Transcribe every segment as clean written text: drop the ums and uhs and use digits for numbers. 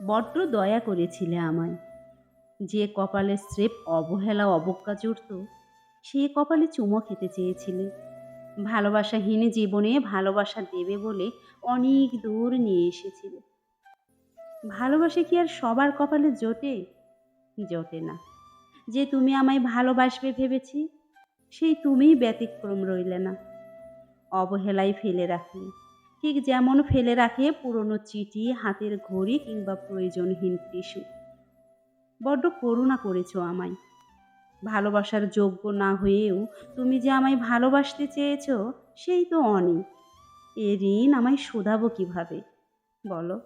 বড্ড দয়া করেছিলে আমায়। যে কপালে স্রেফ অবহেলা অবজ্ঞা জুড়ত, সে কপালে চুমো খেতে চেয়েছিলে। ভালোবাসাহীন জীবনে ভালোবাসা দেবে বলে অনেক দূর নিয়ে এসেছিলে। ভালোবাসা কি আর সবার কপালে জোটে? জোটে না। যে তুমি আমায় ভালোবাসবে ভেবেছি, সেই তুমিই ব্যতিক্রম রইলে না। অবহেলায় ফেলে রাখলে, ঠিক যেমন ফেলে রাখে পুরনো চিঠি, হাতের ঘড়ি কিংবা প্রয়োজনহীন টিস্যু। বড্ড করুণা করেছো আমায়। ভালোবাসার যোগ্য না হয়েও তুমি যে আমায় ভালোবাসতে চেয়েছো, সেই তো অনেক। এ ঋণ আমায় শোধাবো কিভাবে বলো?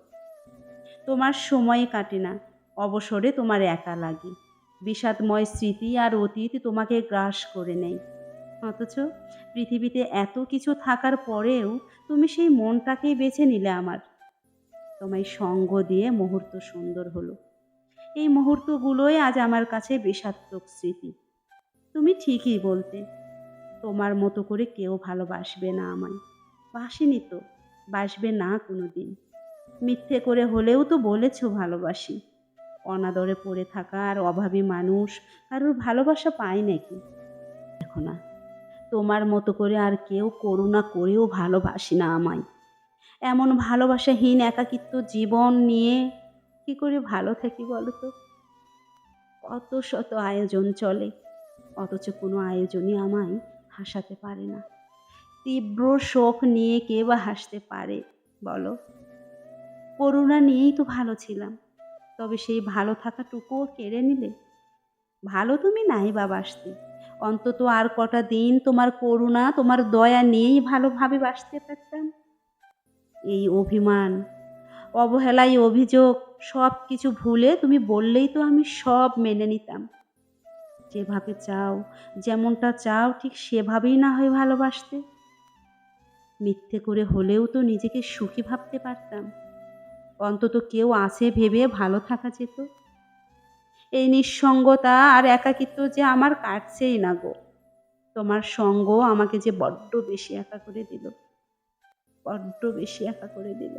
তোমার সময় কাটে না, অবসরে তোমার একা লাগে। বিষাদময় স্মৃতি আর অতীত তোমাকে গ্রাস করে নেয়। অথচ পৃথিবীতে এত কিছু থাকার পরেও তুমি সেই মনটাকেই বেছে নিলে আমার। তোমায় সঙ্গ দিয়ে মুহূর্ত সুন্দর হলো। এই মুহূর্তগুলোই আজ আমার কাছে বিষাত্মক স্মৃতি। তুমি ঠিকই বলতে, তোমার মতো করে কেউ ভালোবাসবে না আমায়। বাসেনি তো, বাসবে না কোনোদিন। মিথ্যে করে হলেও তো বলেছ ভালোবাসি। অনাদরে পড়ে থাকা আর অভাবী মানুষ কারোর ভালোবাসা পায় নাকি? দেখো না, তোমার মতো করে আর কেউ করুণা করেও ভালোবাসি না আমায়। এমন ভালোবাসাহীন একাকিত্ব জীবন নিয়ে কি করে ভালো থাকি বলো তো? কত শত আয়োজন চলে, অথচ কোনো আয়োজনই আমায় হাসাতে পারে না। তীব্র শোক নিয়ে কে বা হাসতে পারে বলো? করুণা নিয়েই তো ভালো ছিলাম, তবে সেই ভালো থাকাটুকুও কেড়ে নিলে। ভালো তুমি নাই বা বাসতে, অন্তত আর কটা দিন তোমার করুণা, তোমার দয়া নিয়েই ভালোভাবে বাসতে পারতাম। এই অভিমান, অবহেলায় অভিযোগ সব কিছু ভুলে তুমি বললেই তো আমি সব মেনে নিতাম। যেভাবে চাও, যেমনটা চাও ঠিক সেভাবেই না হয় ভালোবাসতে। মিথ্যে করে হলেও তো নিজেকে সুখী ভাবতে পারতাম। অন্তত কেউ আছে ভেবে ভালো থাকা যেত। এই নিঃসঙ্গতা আর একাকিত্ব যে আমার কাটছেই না গো। তোমার সঙ্গ আমাকে যে বড্ড বেশি একা করে দিল, বড্ড বেশি একা করে দিল।